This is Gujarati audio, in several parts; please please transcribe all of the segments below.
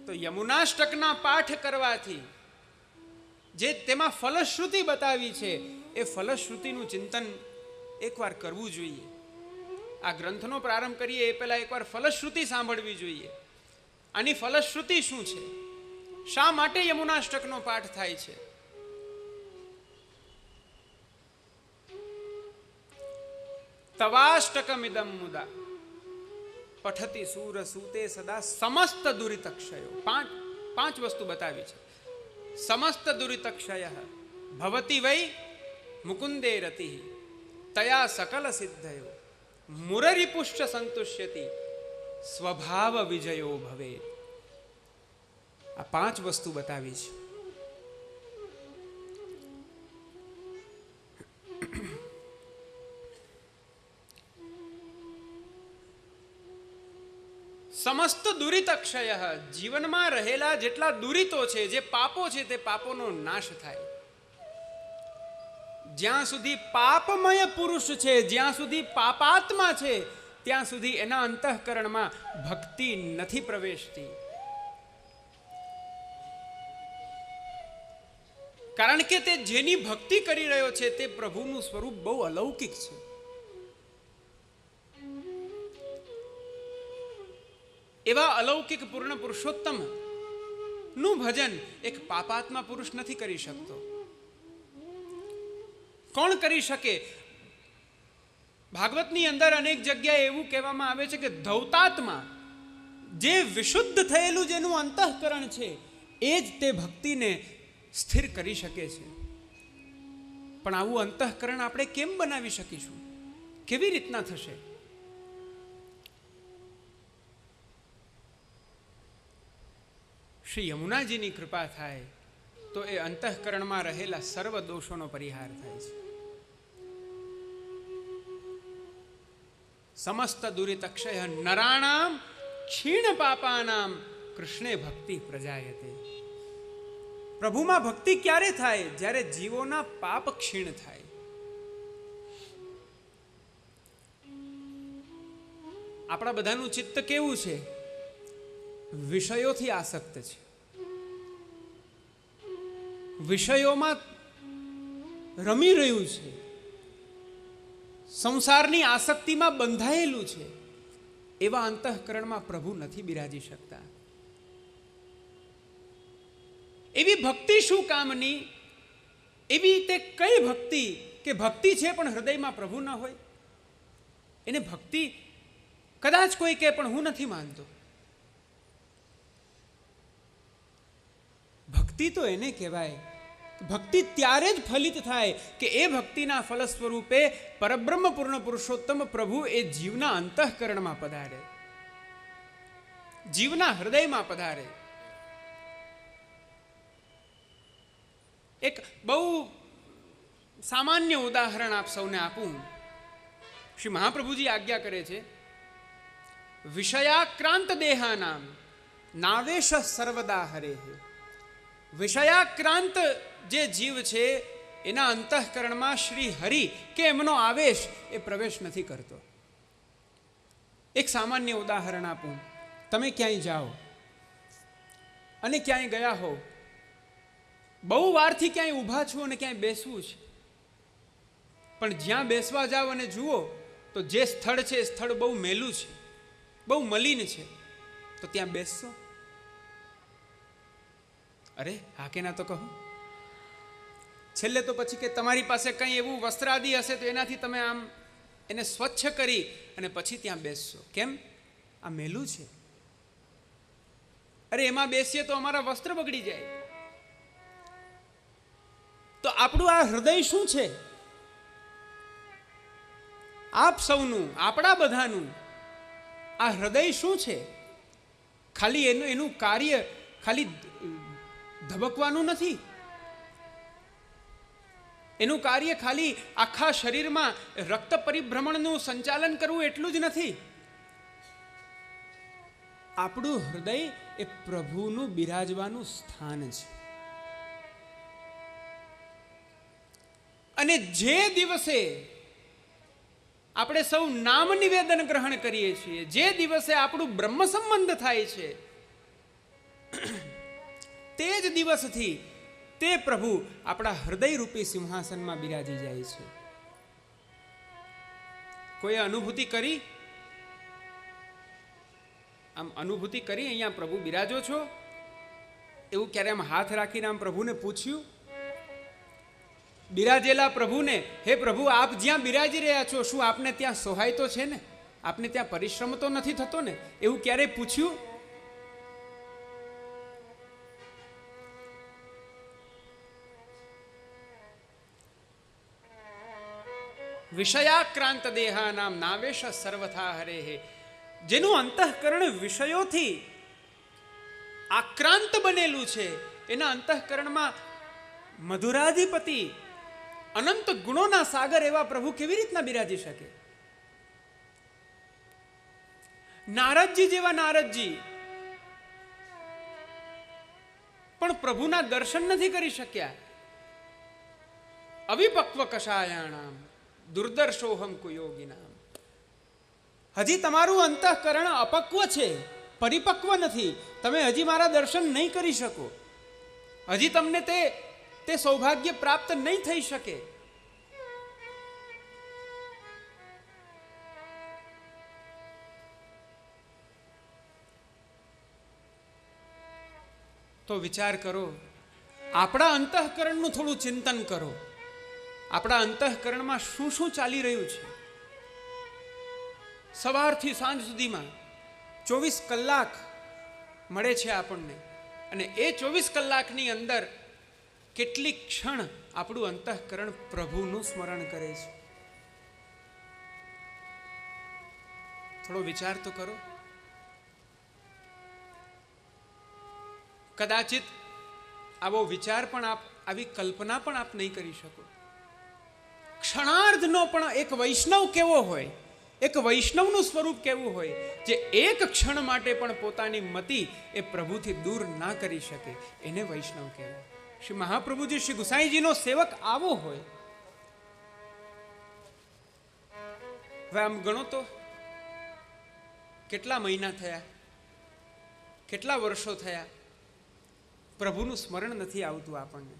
તો યમુનાષ્ટકના પાઠ કરવાથી જે તેમાં ફલશ્રુતિ બતાવી છે એ ફલશ્રુતિનું ચિંતન એકવાર કરવું જોઈએ. આ ગ્રંથનો પ્રારંભ કરીએ એ પહેલા એકવાર ફલશ્રુતિ સાંભળવી જોઈએ. આની ફલશ્રુતિ શું છે? શા માટે યમુનાષ્ટકનો પાઠ થાય છે? તવાષ્ટકમિદમ મુદા પઠતી સૂર સૂતે સદા સમસ્ત દુરિતક્ષયો. પાંચ વસ્તુ બતાવી છે. સમસ્ત દુરિતક્ષય ભવતી વૈ મુકુંદે રતિ તયા સકલ સિદ્ધયો મુરરિપુષ્ટ સંતુષ્યતિ સ્વભાવ વિજયો ભવે. આ પાંચ વસ્તુ બતાવી છે. સમસ્ત દુરિતક્ષય, જીવનમાં રહેલા જેટલા દુરિતો છે, જે પાપો છે, તે પાપોનો નાશ થાય. જ્યાં સુધી પાપમય પુરુષ છે, જ્યાં સુધી પાપાત્મા છે, ત્યાં સુધી એના અંતઃકરણમાં ભક્તિ નથી પ્રવેશતી. કારણ કે તે જેની ભક્તિ કરી રહ્યો છે તે પ્રભુનું સ્વરૂપ બહુ અલૌકિક છે. એવા અલૌકિક પૂર્ણ પુરુષોત્તમ નું ભજન એક પાપાત્મા પુરુષ નથી કરી શકતો. કોણ કરી શકે? ભાગવતની અંદર અનેક જગ્યાએ એવું કહેવામાં આવે છે કે ધૌતાત્મા, જે વિશુદ્ધ થયેલું જેનું અંતઃકરણ છે, એ જ તે ભક્તિને સ્થિર કરી શકે છે. પણ આવું અંતઃકરણ આપણે કેમ બનાવી શકીશું? કેવી રીતના થશે? શ્રી યમુનાજીની કૃપા થાય તો એ અંતઃકરણમાં રહેલા સર્વ દોષોનો પરિહાર થાય છે. સમસ્ત દુરિતક્ષય નરાણામ ક્ષીણ પાપાનામ કૃષ્ણે ભક્તિ પ્રજાયતે. પ્રભુમાં ભક્તિ ક્યારે થાય? જ્યારે જીવોના પાપ ક્ષીણ થાય. આપણા બધાનું ચિત્ત કેવું છે? વિષયોથી આસક્ત છે. વિષયોમાં રમી રહ્યું છે. સંસારની આસક્તિમાં બંધાયેલું છે. એવા અંતઃકરણમાં પ્રભુ નથી બિરાજી શકતા. એવી ભક્તિ શું કામની? એવી તે કઈ ભક્તિ કે ભક્તિ છે પણ હૃદયમાં પ્રભુ ન હોય? એને ભક્તિ કદાચ કોઈ કહે પણ હું નથી માનતો. ભક્તિ તો એને કહેવાય. ભક્તિ ત્યારે જ ફલિત થાય કે એ ભક્તિના ફલ સ્વરૂપે પરબ્રહ્મ પૂર્ણ પુરુષોત્તમ પ્રભુ એ જીવના અંતઃકરણમાં પધારે, જીવના હૃદયમાં પધારે. એક બહુ સામાન્ય ઉદાહરણ આપ સૌને આપું. શ્રી મહાપ્રભુજી આજ્ઞા કરે છે, વિષયાક્રાંત દેહાનામ નાવેશ સર્વદા હરે. વિષયાક્રાંત જે જીવ છે એના અંતઃકરણમાં શ્રી હરિ કે એમનો આવેશ એ પ્રવેશ નથી કરતો. એક સામાન્ય ઉદાહરણ આપું. તમે ક્યાંય જાઓ અને ક્યાંય ગયા હો, બહુ વારથી ક્યાંય ઊભા છો અને ક્યાંય બેસવું છે, પણ જ્યાં બેસવા જાઓ અને જુઓ તો જે સ્થળ છે એ સ્થળ બહુ મેલું છે, બહુ મલિન છે, તો ત્યાં બેસશો? અરે હા કે ના તો કહો. છેલ્લે તો પછી કે તમારી પાસે કંઈ એવું વસ્ત્રાદિ હશે તો એનાથી તમે આમ એને સ્વચ્છ કરી અને પછી ત્યાં બેસશો. કેમ? આ મેલું છે. અરે એમાં બેસીએ તો અમારા વસ્ત્ર બગડી જાય. તો આપણું આ હૃદય શું છે? આપ સૌનું, આપણા બધાનું આ હૃદય શું છે? ખાલી એનું કાર્ય ખાલી ધબકવાનું નથી. એનું કાર્ય ખાલી આખા શરીરમાં રક્ત પરિભ્રમણનું સંચાલન કરવું એટલું જ નથી. આપણું હૃદય એ પ્રભુનું બિરાજવાનું સ્થાન છે. અને જે દિવસે આપણે સૌ નામ નિવેદન ગ્રહણ કરીએ છીએ, જે દિવસે આપણું બ્રહ્મ સંબંધ થાય છે, તે જ દિવસથી તે પ્રભુ આપણા હૃદયરૂપી સિંહાસનમાં બિરાજી જાય છે. કોઈ અનુભૂતિ કરી? આમ અનુભૂતિ કરી અહીંયા પ્રભુ બિરાજો છો એવું ક્યારે આમ હાથ રાખીને આમ પ્રભુને પૂછ્યું? બિરાજેલા પ્રભુને, હે પ્રભુ આપ જ્યાં બિરાજી રહ્યા છો શું આપને ત્યાં સોહાય તો છે ને? આપને ત્યાં પરિશ્રમ તો નથી થતો ને? એવું ક્યારેય પૂછ્યું? વિષયાક્રાંત દેહા નામ નાવેશ સર્વથા હરે હે. જેનું અંતઃકરણ વિષયોથી આક્રાંત બનેલું છે, એના અંતઃકરણમાં મધુરાધિપતિ અનંત ગુણોના સાગર એવા પ્રભુ કેવી રીતના બિરાજી શકે? નારદજી જેવા નારદજી પણ પ્રભુના દર્શન નથી કરી શક્યા. અવિપક્વ કષાયાણામ દુર્દર્શોહમ કુયોગિનામ. હજી તમારું અંતઃકરણ અપક્વ છે, પરિપક્વ નથી. તમે હજી મારા દર્શન નહીં કરી શકો. હજી તમને તે સૌભાગ્ય પ્રાપ્ત નહીં થઈ શકે. તો વિચાર કરો, આપણા અંતઃકરણનું થોડું ચિંતન કરો. આપણા અંતઃકરણમાં શું શું ચાલી રહ્યું છે? સવારથી સાંજ સુધીમાં 24 કલાક મળે છે આપણને, અને એ 24 કલાકની અંદર કેટલીક ક્ષણ આપણું અંતઃકરણ પ્રભુનું સ્મરણ કરે છે. થોડો વિચાર તો કરો. કદાચિત આવો વિચાર પણ આપ, આવી કલ્પના પણ આપ નહીં કરી શકો. ક્ષણાર્ધનો પણ એક વૈષ્ણવ કેવો હોય, એક વૈષ્ણવનું સ્વરૂપ કેવું હોય, જે એક ક્ષણ માટે પણ પોતાની મતિ એ પ્રભુથી દૂર ના કરી શકે, એને વૈષ્ણવ કહેવાય. શ્રી મહાપ્રભુજી, શ્રી ગુસાઈજીનો સેવક આવો હોય. હવે આમ ગણો તો કેટલા મહિના થયા, કેટલા વર્ષો થયા, પ્રભુનું સ્મરણ નથી આવતું આપણને.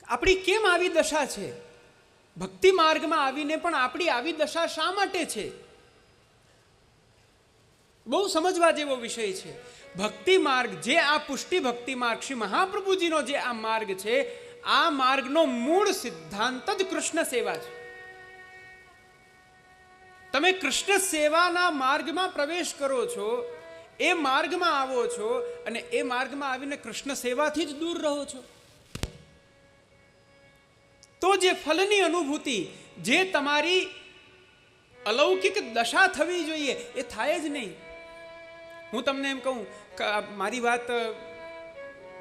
આપણી કેમ આવી દશા છે? ભક્તિ માર્ગમાં આવીને પણ આપણી આવી દશા શા માટે છે? બહુ સમજવા જેવો વિષય છે. ભક્તિ માર્ગ, જે આ પુષ્ટિ ભક્તિ માર્ગ, શ્રી મહાપ્રભુજીનો જે આ માર્ગ છે, આ માર્ગનો મૂળ સિદ્ધાંત જ કૃષ્ણ સેવા છે. તમે કૃષ્ણ સેવાના માર્ગમાં પ્રવેશ કરો છો, એ માર્ગમાં આવો છો, અને એ માર્ગમાં આવીને કૃષ્ણ સેવાથી જ દૂર રહો છો. તો જે ફલની અનુભૂતિ, જે તમારી અલૌકિક દશા થવી જોઈએ, એ થાય જ નહીં. હું તમને એમ કહું, મારી વાત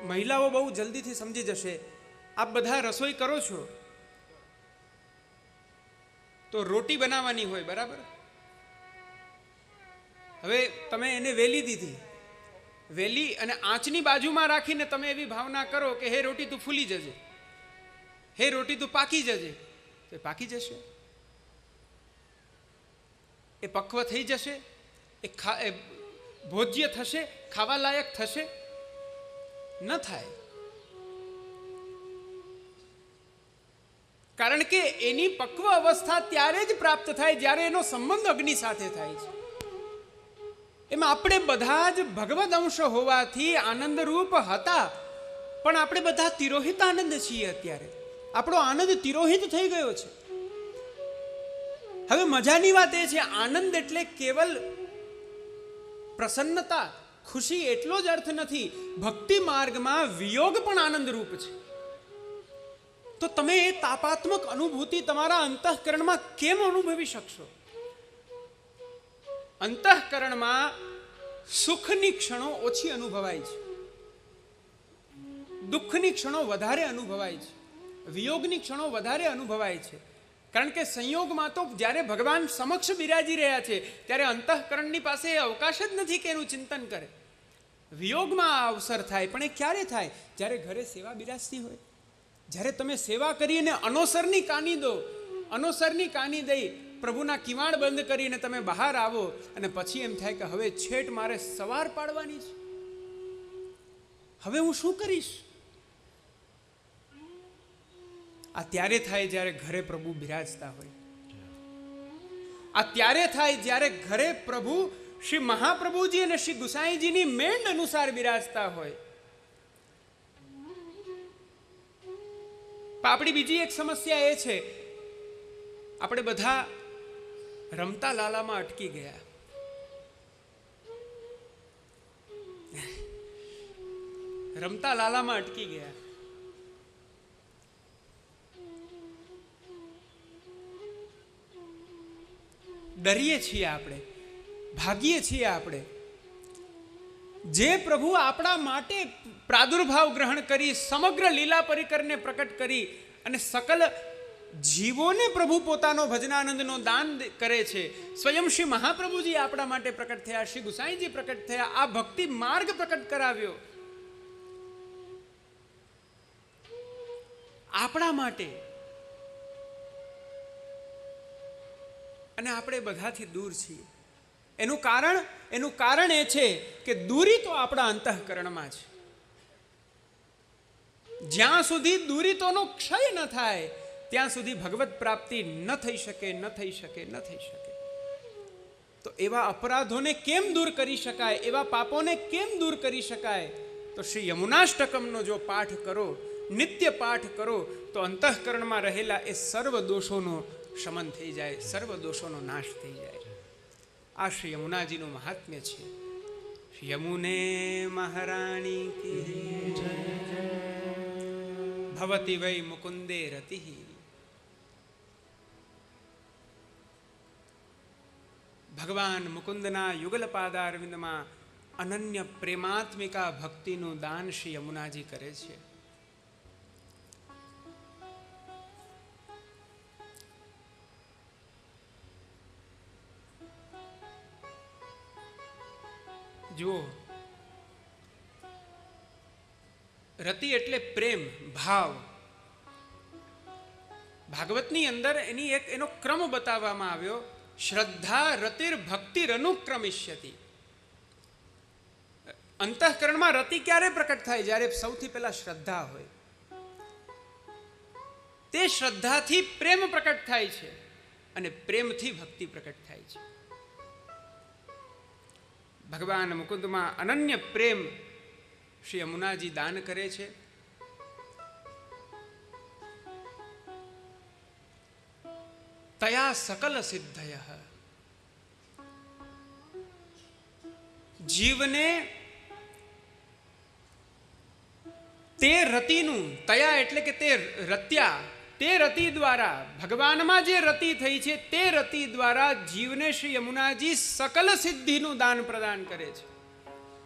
મહિલાઓ બહુ જલ્દીથી સમજી જશે. આપ બધા રસોઈ કરો છો તો રોટી બનાવવાની હોય, બરાબર? હવે તમે એને વેલી દીધી, વેલી અને આંચની બાજુમાં રાખીને તમે એવી ભાવના કરો કે હે રોટી તું ફૂલી જજે, હે રોટી તું પાકી જજે. તો પાકી જશે? એ પક્વ થઈ જશે? એ ભોજ્ય થશે? ખાવા લાયક થશે? ન થાય. કારણ કે એની પક્વ અવસ્થા ત્યારે જ પ્રાપ્ત થાય જ્યારે એનો સંબંધ અગ્નિ સાથે થાય છે. એમાં આપણે બધા જ ભગવદ અંશ હોવાથી આનંદરૂપ હતા, પણ આપણે બધા તિરોહિત આનંદ છીએ. અત્યારે આપણો આનંદ તિરોહિત થઈ ગયો છે. હવે મજાની વાત એ છે, આનંદ એટલે કેવલ પ્રસન્નતા, ખુશી એટલો જ અર્થ નથી. ભક્તિ માર્ગમાં વિયોગ પણ આનંદરૂપ છે. તો તમે એ તાપાત્મક અનુભૂતિ તમારા અંતઃકરણમાં કેમ અનુભવી શકશો? અંતઃકરણમાં સુખની ક્ષણો ઓછી અનુભવાય છે, દુઃખની ક્ષણો વધારે અનુભવાય છે, વિયોગની ક્ષણો વધારે અનુભવાય છે. કારણ કે સંયોગમાં તો જ્યારે ભગવાન સમક્ષ બિરાજી રહ્યા છે ત્યારે અંતઃકરણની પાસે અવકાશ જ નથી કે એનું ચિંતન કરે. વિયોગમાં આ અવસર થાય, પણ એ ક્યારે થાય? જ્યારે ઘરે સેવા બિરાજતી હોય, જ્યારે તમે સેવા કરીને અનોસરની કાની દો, અનોસરની કાની દઈ પ્રભુના કિવાડ બંધ કરીને તમે બહાર આવો અને પછી એમ થાય કે હવે છેટ મારે સવાર પાડવાની છે, હવે હું શું કરીશ? આ ત્યારે થાય જ્યારે ઘરે પ્રભુ બિરાજતા હોય. આ ત્યારે થાય જ્યારે ઘરે પ્રભુ શ્રી મહાપ્રભુજી અને શ્રી ગુસાઈજીની મેંડ અનુસાર બિરાજતા હોય. આપણી બીજી એક સમસ્યા એ છે, આપણે બધા રમતા લાલામાં અટકી ગયા. રમતા લાલામાં અટકી ગયા. ડરીએ છીએ આપણે, ભાગીએ છીએ આપણે. જે પ્રભુ આપણા માટે પ્રાદુર્ભાવ ગ્રહણ કરી, સમગ્ર લીલા પરિકરને પ્રકટ કરી અને સકલ જીવોને પ્રભુ પોતાનો ભજનાનંદનો દાન કરે છે. સ્વયં શ્રી મહાપ્રભુજી આપણા માટે પ્રકટ થયા, શ્રી ગુસાઈજી પ્રકટ થયા, આ ભક્તિ માર્ગ પ્રકટ કરાવ્યો આપણા માટે. અને આપણે બધાથી દૂર છીએ. એનું કારણ એ છે કે દૂરી તો આપણા અંતઃકરણમાં છે. જ્યાં સુધી દૂરીતોનો ક્ષય ન થાય ત્યાં સુધી ભગવત પ્રાપ્તિ ન થઈ શકે. તો એવા અપરાધોને કેમ દૂર કરી શકાય, એવા પાપોને કેમ દૂર કરી શકાય? તો શ્રી યમુનાષ્ટકમનો જો પાઠ કરો, નિત્ય પાઠ કરો, તો અંતઃકરણમાં રહેલા એ સર્વ દોષોનો શમન થઈ જાય, સર્વ દોષોનો નાશ થઈ જાય. આ શ્રી યમુનાજીનું મહાત્મ્ય છે. યમુને મહારાણી કી જય. ભવતી વૈ મુકુંદે રતિ. ભગવાન મુકુંદના યુગલ પાદારવિંદમાં અનન્ય પ્રેમાત્મિકા ભક્તિનું દાન શ્રી યમુનાજી કરે છે. જુઓ, રતિ એટલે પ્રેમ, ભાવ. ભાગવતની અંદર એનો ક્રમ બતાવવામાં આવ્યો. શ્રદ્ધા રતિર ભક્તિર અનુક્રમિષ્યતિ. અંતઃકરણમાં રતિ ક્યારે પ્રકટ થાય? જ્યારે સૌથી પહેલા શ્રદ્ધા હોય. તે શ્રદ્ધાથી પ્રેમ પ્રકટ થાય છે અને પ્રેમથી ભક્તિ પ્રકટ થાય છે. ભગવાન મુકુંદમાં અનન્ય પ્રેમ શ્રી યમુનાજી દાન કરે છે. તયા સકલ સિદ્ધય. જીવને તે રતિનું, તયા એટલે કે તે રત્યા, તે રતિ દ્વારા, ભગવાનમાં જે રતિ થઈ છે તે રતિ દ્વારા જીવને શ્રી યમુનાજી સકલ સિદ્ધિનું દાન પ્રદાન કરે છે,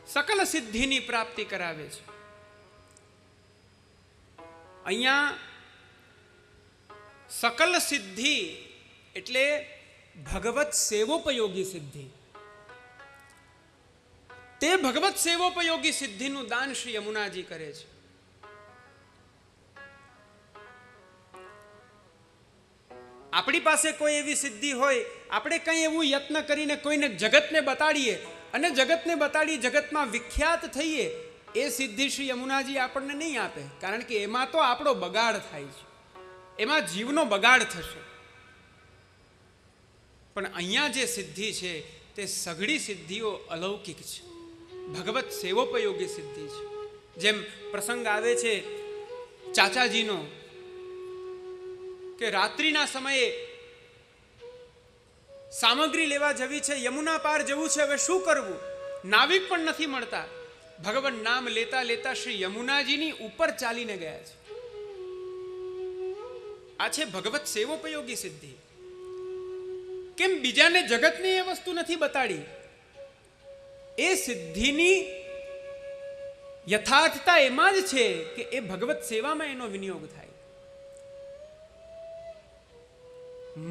સકલ સિદ્ધિની પ્રાપ્તિ કરાવે છે. અહીંયા સકલ સિદ્ધિ એટલે ભગવત સેવોપયોગી સિદ્ધિ. તે ભગવત સેવોપયોગી સિદ્ધિનું દાન શ્રી યમુનાજી કરે છે. આપણી પાસે કોઈ એવી સિદ્ધિ હોય, આપણે કંઈ એવું યત્ન કરીને કોઈને જગતને બતાડીએ અને જગતને બતાડી જગતમાં વિખ્યાત થઈએ, એ સિદ્ધિ શ્રી યમુનાજી આપણને નહીં આપે. કારણ કે એમાં તો આપણો બગાડ થાય છે, એમાં જીવનો બગાડ થશે. પણ અહીંયા જે સિદ્ધિ છે તે સઘળી સિદ્ધિઓ અલૌકિક છે, ભગવત સેવોપયોગી સિદ્ધિ છે. જેમ પ્રસંગ આવે છે ચાચાજીનો કે રાત્રિના સમયે સામગ્રી લેવા જવી છે, યમુના પાર જવું છે, હવે શું કરવું? નાવિક પણ નથી મળતા. ભગવાન નામ લેતા લેતા શ્રી યમુનાજીની ઉપર ચાલીને ગયા છે. આ છે ભગવત સેવોપયોગી સિદ્ધિ. કેમ બીજાને જગતને એ વસ્તુ નથી બતાડી? એ સિદ્ધિની યથાર્થતા એમાં જ છે કે એ ભગવત સેવામાં એનો વિનિયોગ થાય.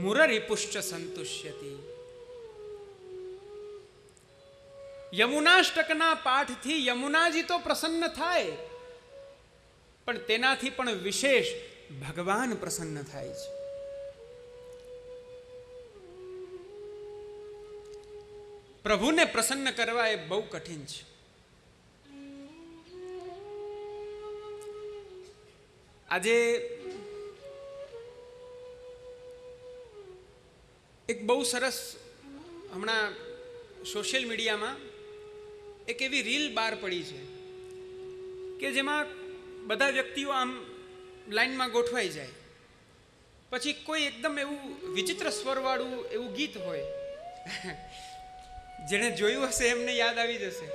મુરરિપુશ્ચ સંતુષ્યતિ. યમુનાષ્ટકના પાઠથી યમુનાજી તો પ્રસન્ન થાય, પણ તેનાથી પણ વિશેષ ભગવાન પ્રસન્ન થાય છે. પ્રભુને પ્રસન્ન કરવા એ બહુ કઠિન છે. આજે એક બહુ સરસ હમણાં સોશિયલ મીડિયામાં એક એવી રીલ બહાર પડી છે કે જેમાં બધા વ્યક્તિઓ આમ લાઈનમાં ગોઠવાઈ જાય, પછી કોઈ એકદમ એવું વિચિત્ર સ્વરવાળું એવું ગીત હોય, જેને જોયું હશે એમને યાદ આવી જશે.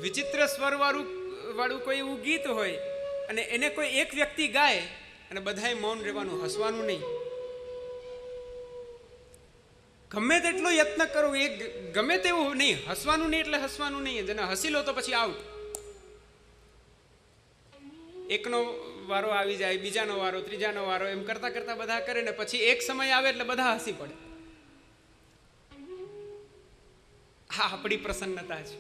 વિચિત્ર સ્વરવાળું કોઈ એવું ગીત હોય અને એને કોઈ એક વ્યક્તિ ગાય અને બધાએ મૌન રહેવાનું, હસવાનું નહીં. ગમે તેટલો યત્ન કરો, એ ગમે તેવું નહીં, હસવાનું નહીં એટલે હસવાનું નહીં. જેને હસી લો તો પછી આઉટ. એકનો વારો આવી જાય, બીજાનો વારો, ત્રીજાનો વારો, એમ કરતા કરતા બધા કરે ને પછી એક સમય આવે એટલે બધા હસી પડે. હા, આપણી પ્રસન્નતા છે.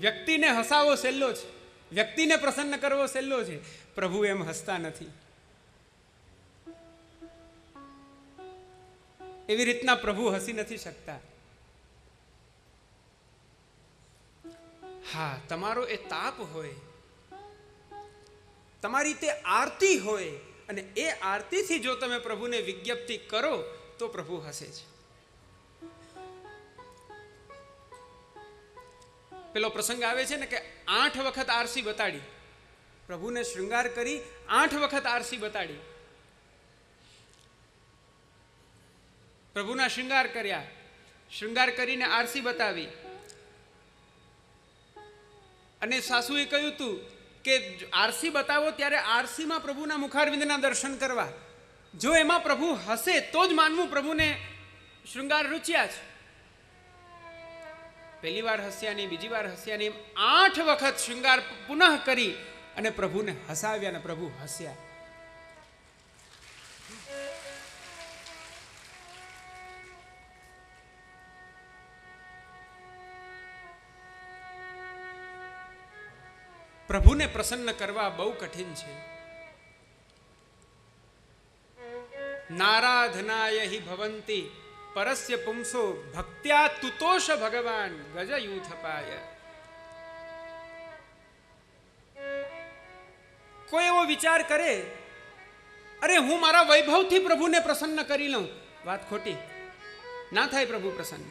વ્યક્તિને હસાવો સહેલો છે, વ્યક્તિને પ્રસન્ન કરવો સહેલો છે. પ્રભુ એમ હસતા નથી. એવી રીતના પ્રભુ હસી નથી શકતા. હા, તમારો એ તાપ હોય, તમારી તે આરતી હોય, અને એ આરતીથી જો તમે પ્રભુને વિજ્ઞપ્તિ કરો તો પ્રભુ હસે છે. પેલો પ્રસંગ આવે છે ને કે 8 વખત આરસી બતાડી, પ્રભુને શૃંગાર કરી 8 વખત આરસી બતાડી. પ્રભુના શૃંગાર કર્યા, શૃંગાર કરીને આરસી બતાવી, અને સાસુએ કહ્યું હતું કે આરસી બતાવો ત્યારે આરસીમાં પ્રભુના મુખારવિંદના દર્શન કરવા. જો એમાં પ્રભુ હસે તો જ માનવું પ્રભુને શૃંગાર રૂચ્યા છે. પહેલી વાર હસ્યા નહીં, બીજી વાર હસ્યા નહીં, 8 વખત શૃંગાર પુનઃ કરી અને પ્રભુને હસાવ્યા અને પ્રભુ હસ્યા. પ્રભુને પ્રસન્ન કરવા બહુ કઠિન છે. નારાધનાય હિ ભવંતી પરસ્ય પુંસો ભક્ત્યા તુતોષ ભગવાન ગજયુથપાય. કોઈ એવો વિચાર કરે, અરે હું મારા વૈભવથી પ્રભુને પ્રસન્ન કરી લઉં, વાત ખોટી. ના થાય પ્રભુ પ્રસન્ન.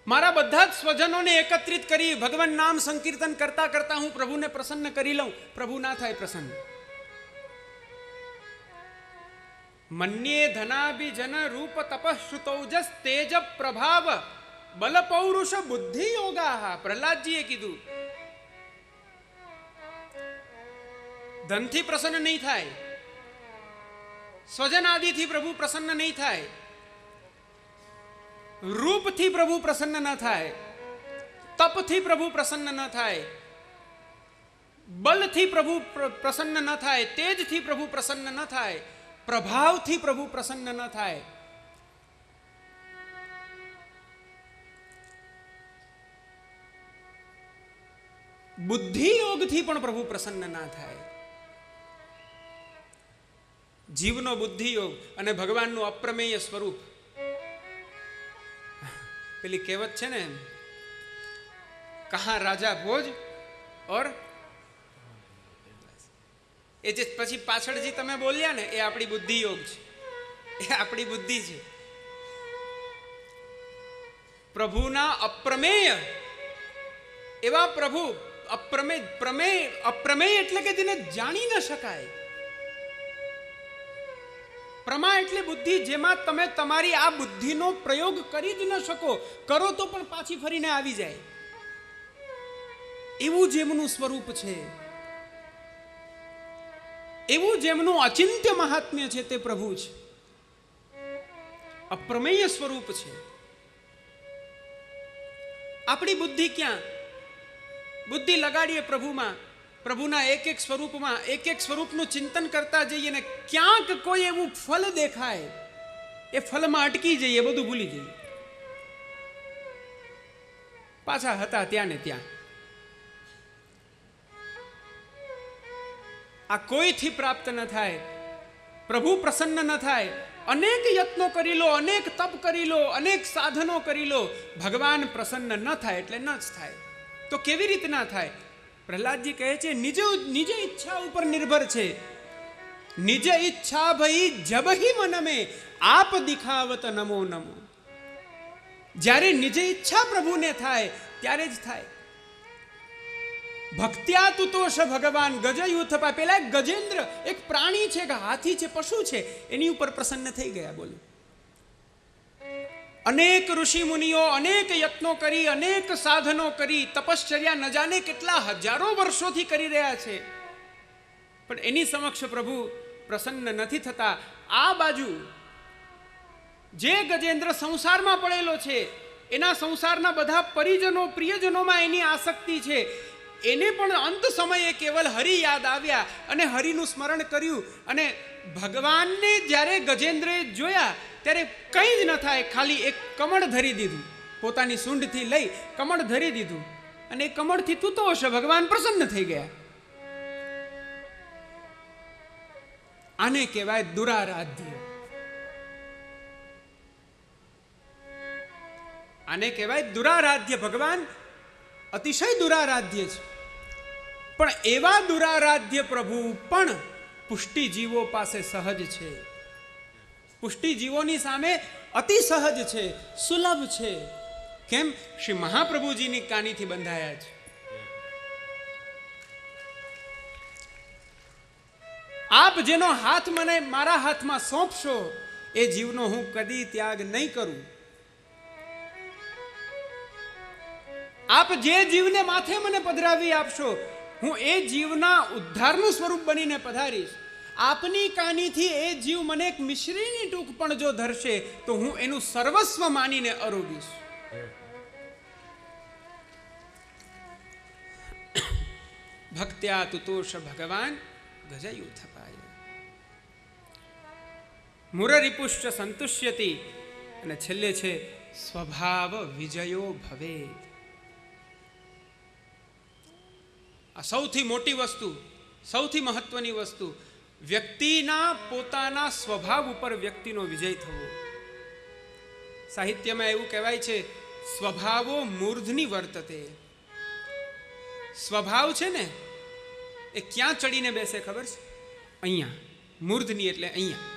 મારા બધા જ સ્વજનોને એકત્રિત કરી ભગવાન નામ સંકીર્તન કરતા કરતા હું પ્રભુને પ્રસન્ન કરી લઉં, પ્રભુ ના થાય પ્રસન્ન. મન્યે ધનાભિજન રૂપ તપઃશ્રુતૌજસ તેજ પ્રભાવ બલ પૌરુષ બુદ્ધિ યોગા. પ્રહલાદજીએ કીધું, ધનથી પ્રસન્ન નહીં થાય, સ્વજન આદિથી પ્રભુ પ્રસન્ન નહીં થાય, રૂપથી પ્રભુ પ્રસન્ન ન થાય, તપથી પ્રભુ પ્રસન્ન ન થાય, બલથી પ્રભુ પ્રસન્ન ન થાય, તેજથી પ્રભુ પ્રસન્ન ન થાય, પ્રભાવથી પ્રભુ પ્રસન્ન ન થાય. બુદ્ધિ યોગથી પણ પ્રભુ પ્રસન્ન ના થાય. જીવનો બુદ્ધિ યોગ અને ભગવાનનું અપ્રમેય સ્વરૂપ. પેલી કહેવત છે ને, કહા રાજા ભોજ ઓર, એ જે પછી પાછળ જે તમે બોલ્યા ને એ આપણી બુદ્ધિ યોગ છે, એ આપણી બુદ્ધિ છે. પ્રભુના અપ્રમેય એવા પ્રભુ, અપ્રમેય એટલે કે જેને જાણી ન શકાય. પ્રમા એટલે બુદ્ધિ, જેમાં તમે તમારી આ બુદ્ધિનો પ્રયોગ કરી જ ન શકો, કરો તો પણ પાછી ફરીને આવી જાય, એવું જેમનું સ્વરૂપ છે, એવું જેમનું અચિંત્ય મહાત્મ્ય છે તે પ્રભુ છે. અપ્રમેય સ્વરૂપ છે. આપણી બુદ્ધિ ક્યાં? બુદ્ધિ લગાડીએ પ્રભુમાં, પ્રભુના એક એક સ્વરૂપમાં, એક એક સ્વરૂપનું ચિંતન કરતા જઈએ ને ક્યાંક કોઈ એવું ફલ દેખાય, એ ફલમાં અટકી જઈએ, બધું ભૂલી જઈએ, પાછા હતા ત્યાં ને ત્યાં. આ કોઈથી પ્રાપ્ત ન થાય. પ્રભુ પ્રસન્ન ન થાય, અનેક યત્નો કરી લો, અનેક તપ કરી લો, અનેક સાધનો કરી લો, ભગવાન પ્રસન્ન ન થાય એટલે ન જ થાય. તો કેવી રીતના થાય? પ્રહલાદજી કહે છે નિજ ઈચ્છા ઉપર નિર્ભર છે. નિજ ઈચ્છા ભઈ જબહી મન મે આપ દિખાવત નમો નમો. જ્યારે નિજ ઈચ્છા પ્રભુને થાય ત્યારે જ થાય. ભક્ત્યા તુતોષ ભગવાન ગજયુથ પાય. પેલા એક ગજેન્દ્ર, એક પ્રાણી છે, કે હાથી છે, પશુ છે, એની ઉપર પ્રસન્ન થઈ ગયા. બોલો, અનેક ઋષિ મુનિઓ અનેક યત્નો કરી, અનેક સાધનો કરી, તપશ્ચર્યા ન જાણે કેટલા હજારો વર્ષોથી કરી રહ્યા છે, પણ એની સમક્ષ પ્રભુ પ્રસન્ન નથી થતા. આ બાજુ જે ગજેન્દ્ર સંસારમાં પડેલો છે, એના સંસારના બધા પરિજનો પ્રિયજનોમાં એની આસક્તિ છે, એને પણ અંત સમયે કેવલ હરિ યાદ આવ્યા અને હરિનું સ્મરણ કર્યું. અને ભગવાનને જ્યારે ગજેન્દ્રએ જોયા ત્યારે કંઈ જ ન થાય, ખાલી એક કમળ ધરી દીધું, પોતાની સૂંઢથી લઈ કમળ ધરી દીધું, અને એ કમળથી તુતોષ ભગવાન પ્રસન્ન થઈ ગયા. આને કહેવાય દુરારાધ્ય. આને કહેવાય દુરારાધ્ય. ભગવાન અતિશય દુરારાધ્ય છે, પણ એવા દુરારાધ્ય પ્રભુ પણ પુષ્ટિજીવો પાસે સહજ છે. પુષ્ટિજીવોની સામે અતિ સહજ છે, સુલભ છે. કેમ? શ્રી મહાપ્રભુજીની કાનીથી બંધાયા છે. આપ જેનો હાથ મને મારા હાથમાં સોંપશો, એ જીવનો હું કદી ત્યાગ નહીં કરું. આપ જે જીવને માથે મને પધરાવી આપશો, હું એ જીવના ઉદ્ધારનું સ્વરૂપ બનીને પધારીશ. આપની કાનીથી એ જીવ મને એક મિશ્રીની ટૂંક પણ જો ધરશે, તો હું એનું સર્વસ્વ માનીને અરોગીશ. ભક્ત્યા તુતોષ ભગવાન ગજયુથ પાય. મુરરિપુશ્ચ સંતુષ્યતિ. અને છેલ્લે છે સ્વભાવ વિજયો ભવે. આ સૌથી મોટી વસ્તુ, સૌથી મહત્વની વસ્તુ, વ્યક્તિના પોતાના સ્વભાવ ઉપર વ્યક્તિનો વિજય થવો. સાહિત્યમાં એવું કહેવાય છે, સ્વભાવો મૂર્ધની વર્તતે. સ્વભાવ છે ને, એ ક્યાં ચડીને બેસે ખબર છે? અહીંયા. મૂર્ધની એટલે અહીંયા,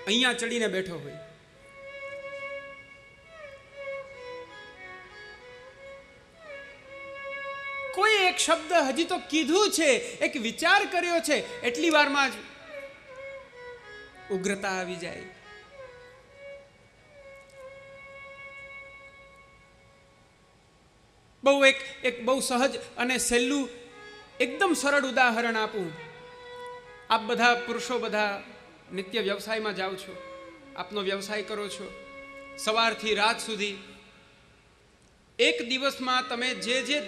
અહીંયા ચડીને બેઠો હોય. કોઈ એક શબ્દ હજી તો કીધું છે, એક વિચાર કર્યો છે, એટલી વારમાં જ ઉગ્રતા આવી જાય. બહુ એક બહુ સહજ અને સહેલું એકદમ સરળ ઉદાહરણ આપું. આપ બધા પુરુષો બધા નિત્ય વ્યવસાયમાં જાઓ છો, આપનો વ્યવસાય કરો છો, સવારથી રાત સુધી. એક દિવસમાં તમે જે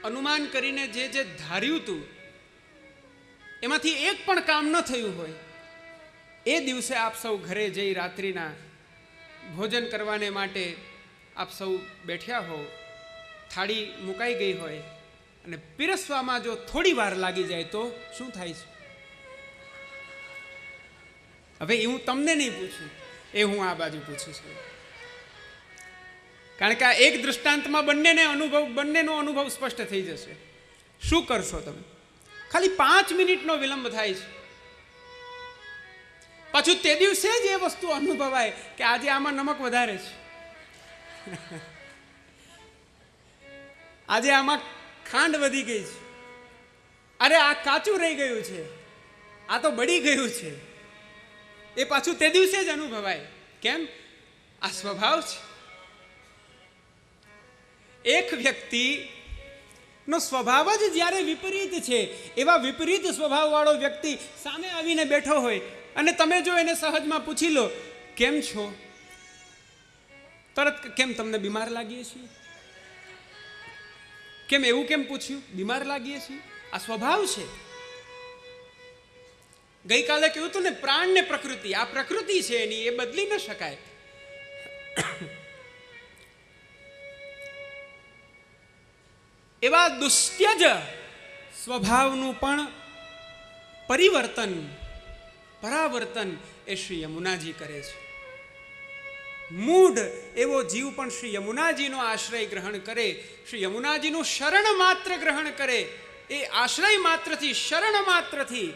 અનુમાન કરીને જે ધાર્યું હતું, એમાંથી એક પણ કામ ન થયું હોય, એ દિવસે આપ સૌ ઘરે જઈ રાત્રિના ભોજન કરવાને માટે આપ સૌ બેઠ્યા હો, થાળી મુકાઈ ગઈ હોય, અને પીરસવામાં જો થોડી વાર લાગી જાય તો શું થાય છે? હવે એ હું તમને નહીં પૂછું, એ હું આ બાજુ પૂછું છું. કારણ કે આ એક દૃષ્ટાંતમાં બંનેનો અનુભવ સ્પષ્ટ થઈ જશે. શું કરશો તમે? ખાલી 5 મિનિટનો વિલંબ થાય છે. પાછું તે દિવસે જ એ વસ્તુ અનુભવાય કે આજે આમાં નમક વધારે છે, આજે આમાં ખાંડ વધી ગઈ છે, અરે આ કાચું રહી ગયું છે, આ તો બળી ગયું છે. એ પાછું તે દિવસે જ અનુભવાય. કેમ? આ સ્વભાવ છે. એક વ્યક્તિનો સ્વભાવ જ જ્યારે વિપરીત છે, એવા વિપરીત સ્વભાવવાળો વ્યક્તિ સામે આવીને બેઠો હોય અને તમે જો એને સહજમાં પૂછી લો, કેમ છો? તરત કેમ તમને બીમાર લાગીએ છીએ? કેમ એવું કેમ પૂછ્યું? બીમાર લાગીએ છીએ. આ સ્વભાવ છે. ગઈકાલે કહ્યું હતું ને, પ્રાણ ને પ્રકૃતિ. આ પ્રકૃતિ છે એની, એ બદલી ન શકાય. એવા દુસ્ત્યજ સ્વભાવનું પણ પરિવર્તન પરાવર્તન એ શ્રી યમુનાજી કરે છે. મૂઢ એવો જીવ પણ શ્રી યમુનાજીનો આશ્રય ગ્રહણ કરે, શ્રી યમુનાજીનું શરણ માત્ર ગ્રહણ કરે, એ આશ્રય માત્રથી, શરણ માત્રથી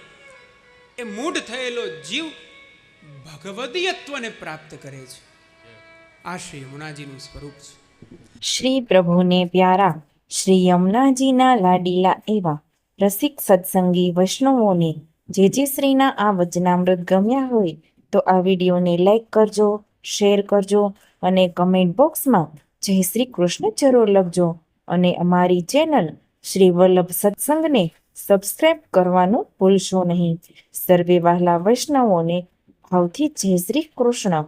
એ મૂઢ થયેલો જીવ ભગવદીયત્વને પ્રાપ્ત કરે છે. આ શ્રી યમુનાજીનું સ્વરૂપ છે. શ્રી પ્રભુને પ્યારા શ્રી યમુનાજીના લાડીલા એવા રસિક સત્સંગી વૈષ્ણવોને જે શ્રીના આ વચનામૃત ગમ્યા હોય તો આ વિડીયોને લાઈક કરજો, શેર કરજો અને કમેન્ટ બોક્સમાં જય શ્રી કૃષ્ણ જરૂર લખજો. અને અમારી ચેનલ શ્રી વલ્લભ સત્સંગને સબસ્ક્રાઈબ કરવાનું ભૂલશો નહીં. સર્વે વહાલા વૈષ્ણવોને ભાવથી જય શ્રી કૃષ્ણ.